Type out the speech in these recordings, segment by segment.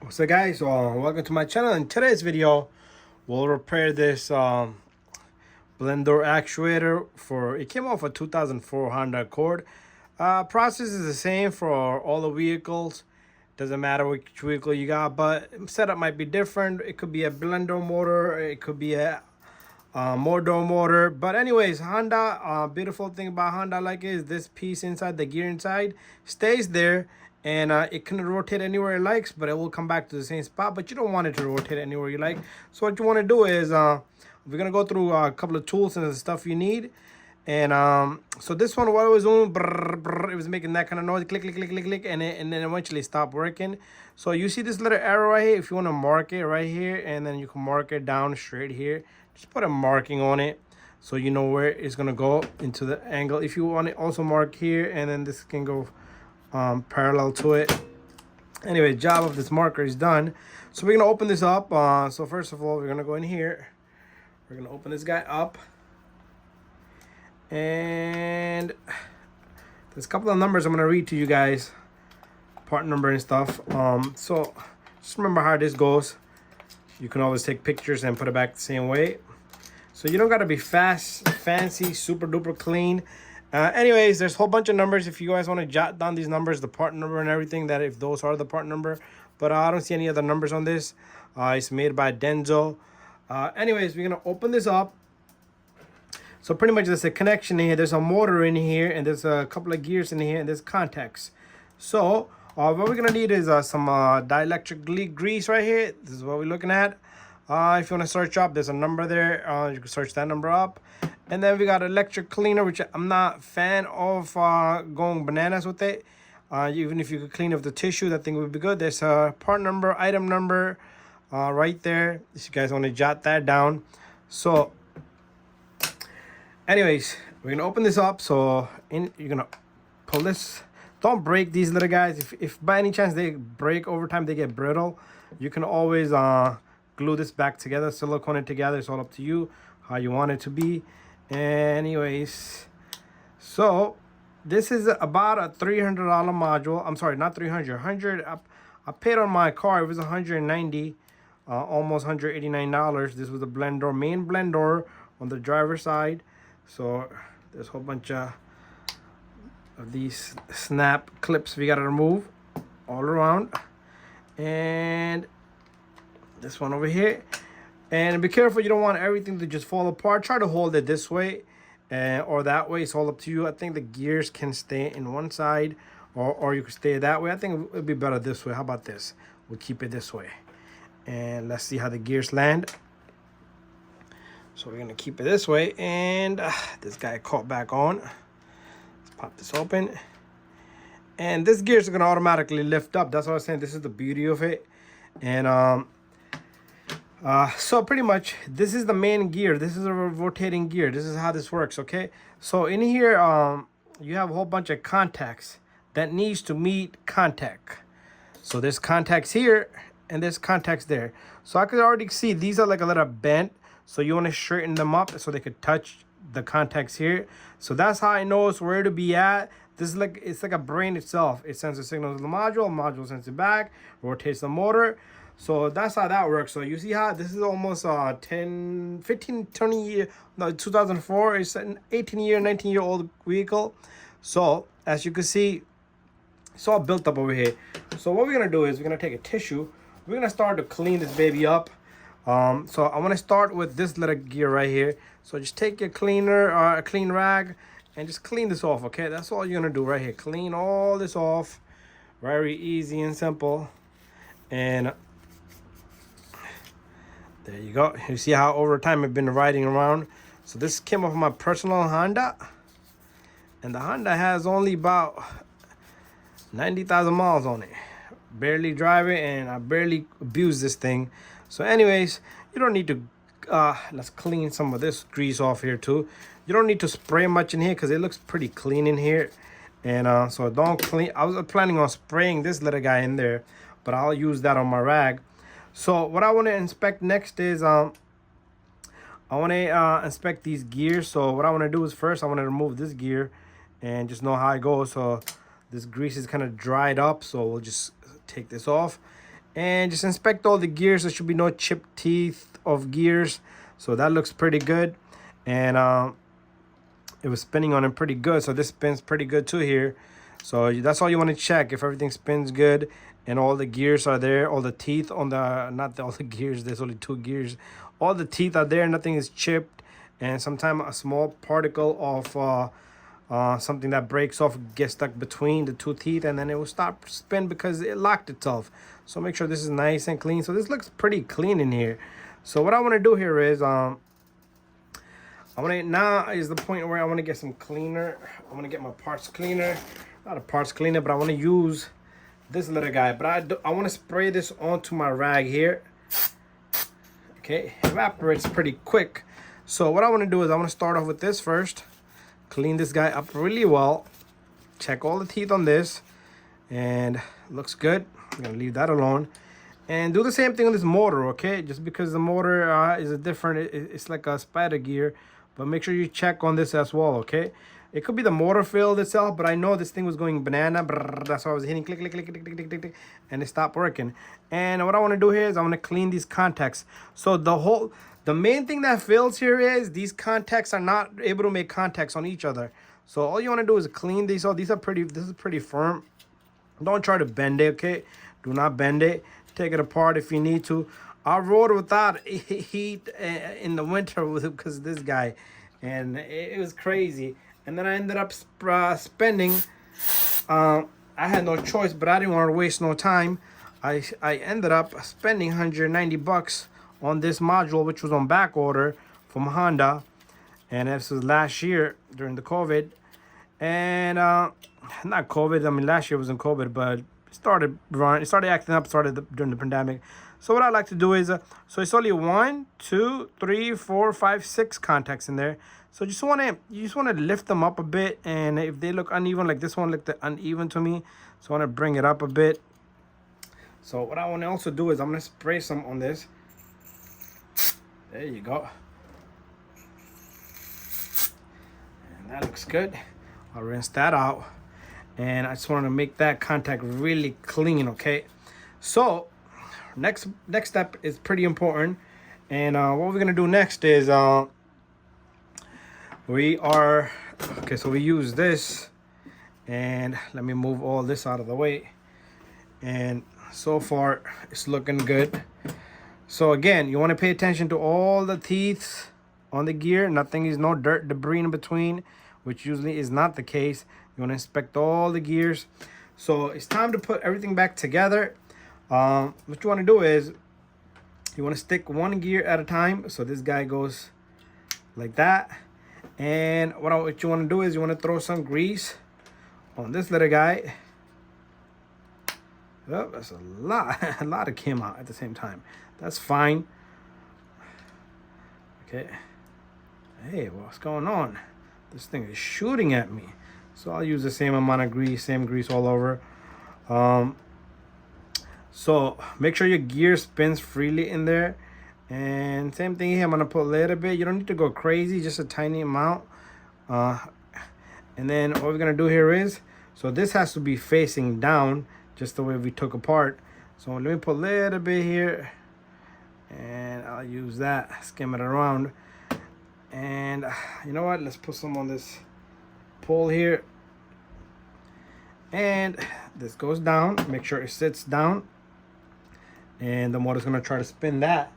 What's up, guys? Welcome to my channel. In today's video, we'll repair this blend door actuator for it came off a 2004 Honda Accord. Process is the same for all the vehicles. Doesn't matter which vehicle you got, but setup might be different. It could be a blend door motor, it could be a more door motor. But anyways, Honda, beautiful thing about Honda like is this piece inside, the gear inside stays there, and it can rotate anywhere it likes, but it will come back to the same spot. But you don't want it to rotate anywhere you like. So what you want to do is we're gonna go through a couple of tools and the stuff you need. And so this one, what it was doing, brr, brr, it was making that kind of noise, click, click, click, click, click, and then eventually stopped working. So you see this little arrow right here. If you want to mark it right here, and then you can mark it down straight here. Just put a marking on it, so you know where it's gonna go into the angle. If you want it, also mark here, and then this can go parallel to it. Anyway, job of this marker is done. So we're gonna open this up. So first of all, we're gonna go in here. We're gonna open this guy up. And there's a couple of numbers I'm gonna read to you guys, part number and stuff. So just remember how this goes. You can always take pictures and put it back the same way, so you don't gotta be fancy, super duper clean. Anyways, there's a whole bunch of numbers. If you guys want to jot down these numbers, the part number and everything, that if those are the part number, but I don't see any other numbers on this. It's made by Denso. Anyways, we're gonna open this up. So pretty much there's a connection in here, there's a motor in here, and there's a couple of gears in here, and there's contacts. So what we're gonna need is some dielectric grease right here. This is what we're looking at. If you want to search up, there's a number there. You can search that number up. And then we got electric cleaner, which I'm not a fan of going bananas with it. Even if you could clean up the tissue, that thing would be good. There's a part number, item number right there, if you guys want to jot that down. So anyways, we're gonna open this up. So you're gonna pull this. Don't break these little guys. If by any chance they break over time, they get brittle, you can always glue this back together, silicone it together. It's all up to you how you want it to be. Anyways, so this is about a $300 module. I'm sorry, not 300, 100. I paid on my car, it was 190, almost $189. This was a blend door, main blend door on the driver's side. So there's a whole bunch of these snap clips we gotta remove all around, and this one over here. And be careful, you don't want everything to just fall apart. Try to hold it this way or that way. It's all up to you. I think the gears can stay in one side, or you can stay that way. I think it would be better this way. How about this? We'll keep it this way, and let's see how the gears land. So we're gonna keep it this way, and this guy caught back on. Let's pop this open, and this gears are gonna automatically lift up. That's what I was saying. This is the beauty of it. And so pretty much this is the main gear. This is a rotating gear. This is how this works. Okay, so in here you have a whole bunch of contacts that needs to meet contact. So there's contacts here and there's contacts there. So I could already see these are like a little bent. So you want to straighten them up so they could touch the contacts here. So that's how it knows where to be at. This is like, it's like a brain itself. It sends a signal to the module sends it back, rotates the motor. So that's how that works. So you see how this is almost 10, 15, 20 year, no, 2004. It's an 18-year, 19-year-old vehicle. So as you can see, it's all built up over here. So what we're gonna do is we're gonna take a tissue. We're gonna start to clean this baby up. So I want to start with this little gear right here. So just take your cleaner, a clean rag, and just clean this off. Okay, that's all you're gonna do right here. Clean all this off. Very easy and simple. And there you go. You see how over time I've been riding around. So this came off my personal Honda, and the Honda has only about 90,000 miles on it. Barely drive it, and I barely abuse this thing. So anyways, you don't need to let's clean some of this grease off here too. You don't need to spray much in here because it looks pretty clean in here. And so don't clean. I was planning on spraying this little guy in there, but I'll use that on my rag. So what I want to inspect next is I want to inspect these gears. So what I want to do is first I want to remove this gear and just know how it goes. So this grease is kind of dried up, so we'll just take this off. And just inspect all the gears. There should be no chipped teeth of gears, so that looks pretty good. And it was spinning on it pretty good, so this spins pretty good too here. So that's all you want to check, if everything spins good and all the gears are there, all the teeth on the, not all the gears, there's only 2 gears, all the teeth are there, nothing is chipped. And sometimes a small particle of something that breaks off gets stuck between the 2 teeth, and then it will stop spin because it locked itself. So make sure this is nice and clean. So this looks pretty clean in here. So what I want to do here is now is the point where I want to get some cleaner. I want to get my parts cleaner, not a parts cleaner, but I want to use this little guy. But I want to spray this onto my rag here. Okay, evaporates pretty quick. So what I want to do is I want to start off with this first. Clean this guy up really well. Check all the teeth on this, and looks good. I'm gonna leave that alone. And do the same thing on this motor, okay? Just because the motor is a different, it's like a spider gear, but make sure you check on this as well, okay? It could be the motor failed itself, but I know this thing was going banana. That's why I was hitting click, click, click, click, click, click, click, click, and it stopped working. And what I want to do here is I want to clean these contacts. So the main thing that fails here is these contacts are not able to make contacts on each other. So all you want to do is clean these. Oh, this is pretty firm. Don't try to bend it, okay? Do not bend it. Take it apart if you need to. I rode without heat in the winter because of this guy, and it was crazy. And then I ended up spending, I had no choice, but I didn't want to waste no time. I ended up spending 190 bucks on this module, which was on back order from Honda. And this was last year during the COVID. And not COVID, I mean last year wasn't COVID, but it started acting up during the pandemic. So what I like to do is so it's only 1, 2, 3, 4, 5, 6 contacts in there. So you just want to lift them up a bit, and if they look uneven, like this one looked uneven to me, so I want to bring it up a bit. So what I want to also do is I'm going to spray some on this. There you go. And that looks good. I'll rinse that out. And I just want to make that contact really clean, okay? So next step is pretty important. And what we're going to do next is we use this, and let me move all this out of the way. And so far it's looking good. So again, you want to pay attention to all the teeth on the gear. No dirt, debris in between, which usually is not the case. You want to inspect all the gears. So it's time to put everything back together. What you want to do is you want to stick one gear at a time. So this guy goes like that. And what you want to do is you want to throw some grease on this little guy. Oh, that's a lot. A lot of came out at the same time. That's fine. Okay. Hey, what's going on? This thing is shooting at me. So I'll use the same amount of grease, same grease all over. So make sure your gear spins freely in there. And same thing here, I'm gonna put a little bit. You don't need to go crazy, just a tiny amount. And then what we're gonna do here is, so this has to be facing down, just the way we took apart. So let me put a little bit here, and I'll use that, skim it around. And you know what, let's put some on this pole here. And this goes down, make sure it sits down. And the motor's gonna try to spin that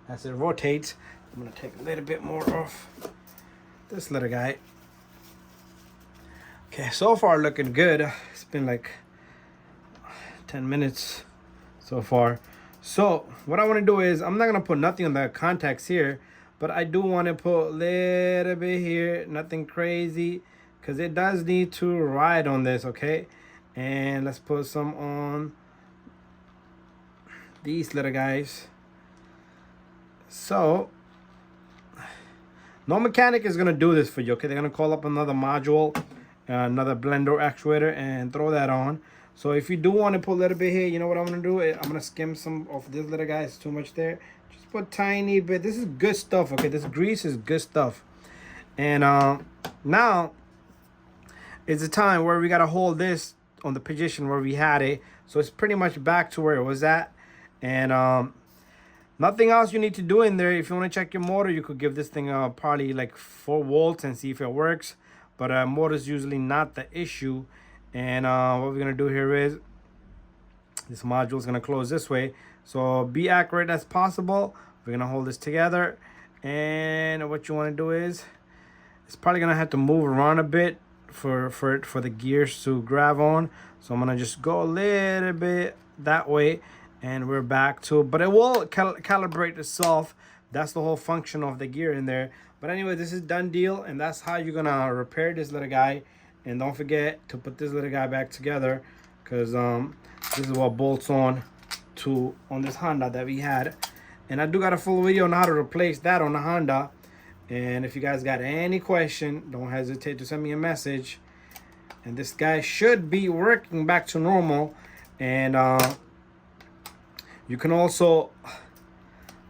as it rotates. I'm gonna take a little bit more off this little guy. Okay, so far looking good. It's been like 10 minutes so far. So what I want to do is, I'm not gonna put nothing on the contacts here, but I do want to put a little bit here, nothing crazy, because it does need to ride on this, okay? And let's put some on these little guys. So no mechanic is gonna do this for you, okay? They're gonna call up another module, another blender actuator, and throw that on. So if you do want to put a little bit here, you know what I'm gonna do? I'm gonna skim some of this little guy. It's too much there. Just put tiny bit. This is good stuff, okay? This grease is good stuff. And now is the time where we gotta hold this on the position where we had it, so it's pretty much back to where it was at. And nothing else you need to do in there. If you want to check your motor, you could give this thing probably like 4 volts and see if it works. But motor is usually not the issue. And what we're gonna do here is this module is gonna close this way. So be accurate as possible. We're gonna hold this together. And what you want to do is, it's probably gonna have to move around a bit for the gears to grab on. So I'm gonna just go a little bit that way, and we're back to, but it will calibrate itself. That's the whole function of the gear in there. But anyway, this is done deal, and that's how you're gonna repair this little guy. And don't forget to put this little guy back together, because this is what bolts on this Honda that we had. And I do got a full video on how to replace that on the Honda. And if you guys got any question, don't hesitate to send me a message. And this guy should be working back to normal. And you can also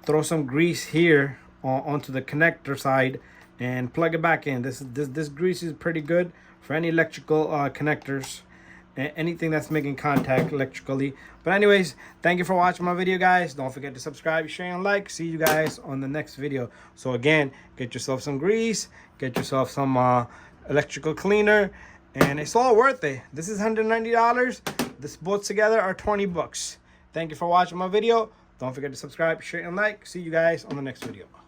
throw some grease here onto the connector side and plug it back in. This grease is pretty good for any electrical connectors, anything that's making contact electrically. But anyways, thank you for watching my video, guys. Don't forget to subscribe, share, and like. See you guys on the next video. So again, get yourself some grease, get yourself some electrical cleaner, and it's all worth it. This is $190. This both together are 20 bucks. Thank you for watching my video. Don't forget to subscribe, share, and like. See you guys on the next video.